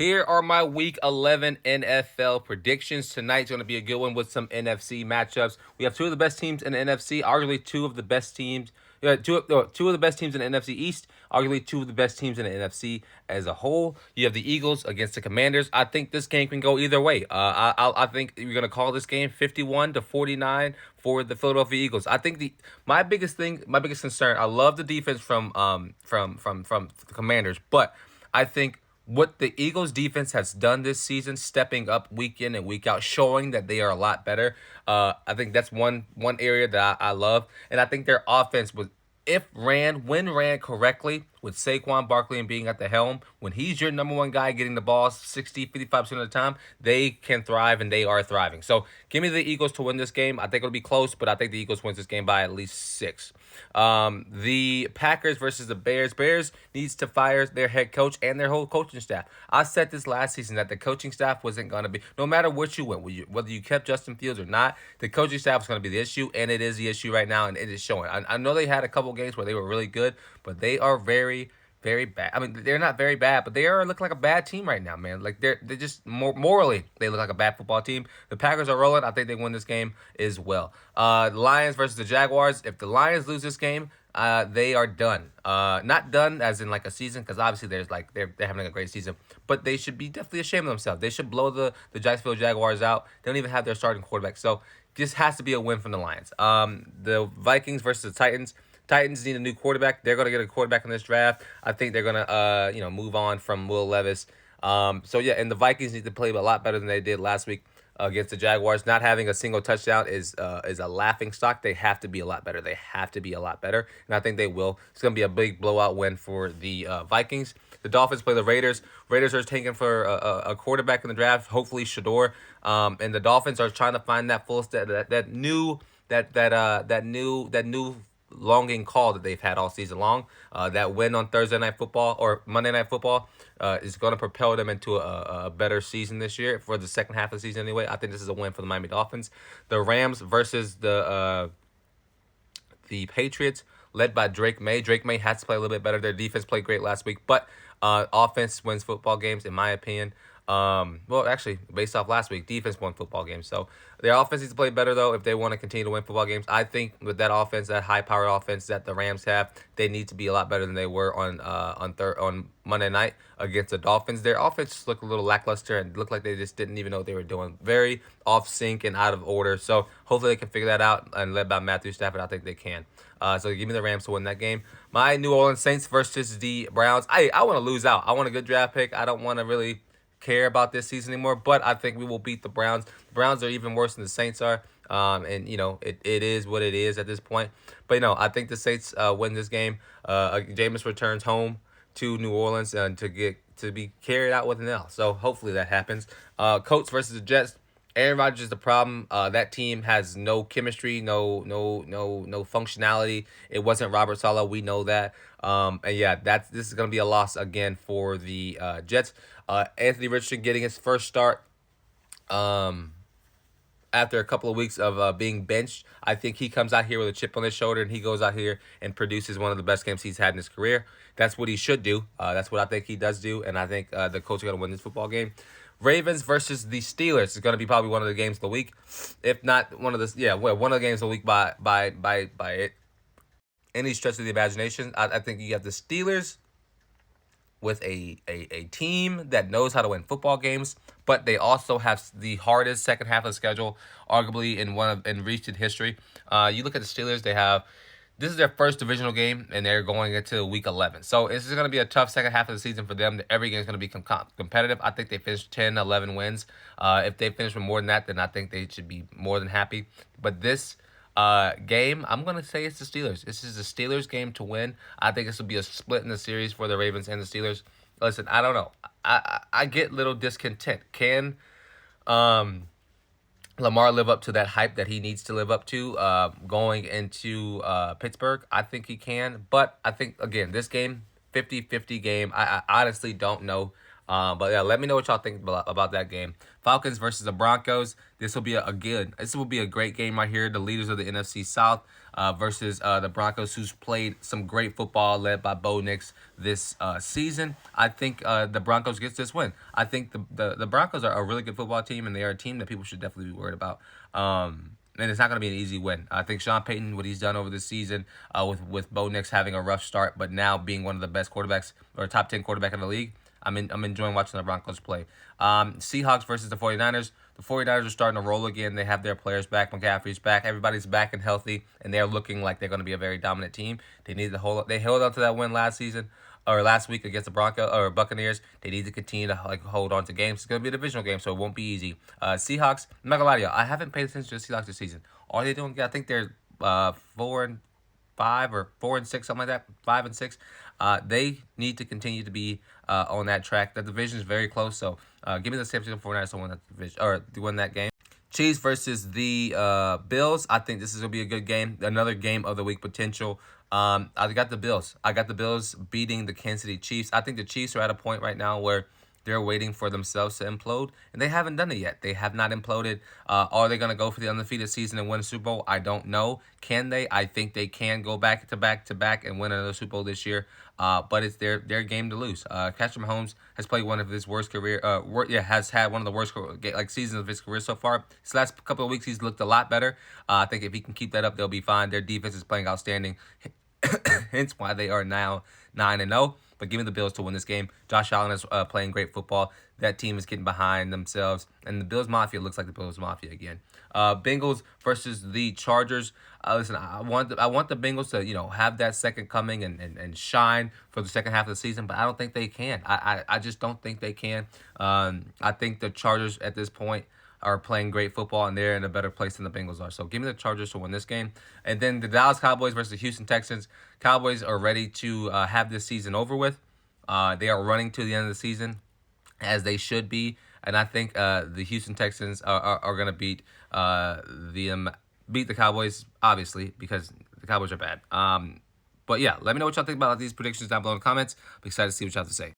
Here are my Week 11 NFL predictions. Tonight's going to be a good one with some NFC matchups. We have two of the best teams in the NFC, arguably two of the best teams. Two of the best teams in the NFC East, arguably two of the best teams in the NFC as a whole. You have the Eagles against the Commanders. I think this game can go either way. I think you're gonna call this game 51-49 for the Philadelphia Eagles. I think my biggest concern. I love the defense from the Commanders, but I think what the Eagles defense has done this season, stepping up week in and week out, showing that they are a lot better. I think that's one area that I love. And I think their offense was, when ran correctly, with Saquon Barkley and being at the helm, when he's your number one guy getting the ball 55% of the time, they can thrive, and they are thriving. So give me the Eagles to win this game. I think it'll be close, but I think the Eagles wins this game by at least 6. The Packers versus the Bears. Bears needs to fire their head coach and their whole coaching staff. I said this last season that the coaching staff wasn't going to be, no matter what you went, whether you kept Justin Fields or not, the coaching staff was going to be the issue, and it is the issue right now, and it is showing. I know they had a couple games where they were really good, but they are very, very bad. I mean, they're not very bad, but they are looking like a bad team right now, man. Like they're just morally, they look like a bad football team. The Packers are rolling. I think they win this game as well. Lions versus the Jaguars. If the Lions lose this game, they are done. Not done as in like a season, because obviously they're having a great season, but they should be definitely ashamed of themselves. They should blow the Jacksonville Jaguars out. They don't even have their starting quarterback, so this has to be a win from the Lions. The Vikings versus the Titans. Titans need a new quarterback. They're going to get a quarterback in this draft. I think they're going to, move on from Will Levis. And the Vikings need to play a lot better than they did last week against the Jaguars. Not having a single touchdown is a laughing stock. They have to be a lot better. And I think they will. It's going to be a big blowout win for the Vikings. The Dolphins play the Raiders. Raiders are taking for a quarterback in the draft, hopefully Shador. And the Dolphins are trying to find that full that new longing call that they've had all season long. That win on Thursday Night Football or Monday Night Football is going to propel them into a better season this year, for the second half of the season anyway. I think this is a win for the Miami Dolphins. The Rams versus the Patriots, led by Drake May. Drake May has to play a little bit better. Their defense played great last week, but offense wins football games, in my opinion. Actually, based off last week, defense won football games. So their offense needs to play better, though, if they want to continue to win football games. I think with that offense, that high-powered offense that the Rams have, they need to be a lot better than they were on Monday night against the Dolphins. Their offense just looked a little lackluster and looked like they just didn't even know what they were doing. Very off sync and out of order. So hopefully they can figure that out, and led by Matthew Stafford, I think they can. So give me the Rams to win that game. My New Orleans Saints versus the Browns. I want to lose out. I want a good draft pick. I don't want to really care about this season anymore, but I think we will beat the Browns. The Browns are even worse than the Saints are, it is what it is at this point. But I think the Saints win this game. Jameis returns home to New Orleans and to be carried out with an L. So hopefully that happens. Colts versus the Jets. Aaron Rodgers is the problem. That team has no chemistry, no functionality. It wasn't Robert Saleh. We know that. This is going to be a loss again for the Jets. Anthony Richardson getting his first start after a couple of weeks of being benched. I think he comes out here with a chip on his shoulder, and he goes out here and produces one of the best games he's had in his career. That's what he should do. That's what I think he does do, and I think the Colts are going to win this football game. Ravens versus the Steelers is going to be probably one of the games of the week, if not one of the games of the week by any stretch of the imagination. I think you have the Steelers with a team that knows how to win football games, but they also have the hardest second half of the schedule, arguably in recent history. You look at the Steelers; this is their first divisional game, and they're going into week 11. So this is going to be a tough second half of the season for them. Every game is going to be competitive. I think they finished 10, 11 wins. If they finish with more than that, then I think they should be more than happy. But this game, I'm going to say it's the Steelers. This is the Steelers' game to win. I think this will be a split in the series for the Ravens and the Steelers. Listen, I don't know. I get little discontent. Can Lamar live up to that hype that he needs to live up to going into Pittsburgh? I think he can. But I think, again, this game, 50-50 game, I honestly don't know. But yeah, let me know what y'all think about that game. Falcons versus the Broncos. This will be a great game right here. The leaders of the NFC South versus the Broncos, who's played some great football led by Bo Nix this season. I think the Broncos gets this win. I think the Broncos are a really good football team, and they are a team that people should definitely be worried about. And it's not going to be an easy win. I think Sean Payton, what he's done over this season, with Bo Nix having a rough start, but now being one of the best quarterbacks or top 10 quarterback in the league, I'm enjoying watching the Broncos play. Seahawks versus the 49ers. The 49ers are starting to roll again. They have their players back. McCaffrey's back. Everybody's back and healthy, and they're looking like they're going to be a very dominant team. They held on to that win last season or last week against the Broncos or Buccaneers. They need to continue to hold on to games. It's going to be a divisional game, so it won't be easy. Seahawks. I'm not gonna lie to you. I haven't paid attention to the Seahawks this season. Are they doing? I think they're 4-5 or 4-6, something like that. 5-6. They need to continue to be on that track. The division is very close, so give me the San Francisco 49ers to win that division or to win that game. Chiefs versus the Bills. I think this is gonna be a good game. Another game of the week potential. I got the Bills. I got the Bills beating the Kansas City Chiefs. I think the Chiefs are at a point right now where they're waiting for themselves to implode, and they haven't done it yet. They have not imploded. Are they going to go for the undefeated season and win a Super Bowl? I don't know. Can they? I think they can go back to back to back and win another Super Bowl this year. But it's their game to lose. Patrick Mahomes has played one of his worst career. Has had one of the worst seasons of his career so far. This last couple of weeks, he's looked a lot better. I think if he can keep that up, they'll be fine. Their defense is playing outstanding. Hence why they are now 9-0. But give me the Bills to win this game. Josh Allen is playing great football. That team is getting behind themselves. And the Bills Mafia looks like the Bills Mafia again. Bengals versus the Chargers. Listen, I want the Bengals to have that second coming and shine for the second half of the season, but I don't think they can. I just don't think they can. I think the Chargers at this point are playing great football, and they're in a better place than the Bengals are. So give me the Chargers to win this game. And then the Dallas Cowboys versus the Houston Texans. Cowboys are ready to have this season over with. They are running to the end of the season, as they should be. And I think the Houston Texans are going to beat the Cowboys, obviously, because the Cowboys are bad. But yeah, let me know what y'all think about these predictions down below in the comments. I'm excited to see what y'all have to say.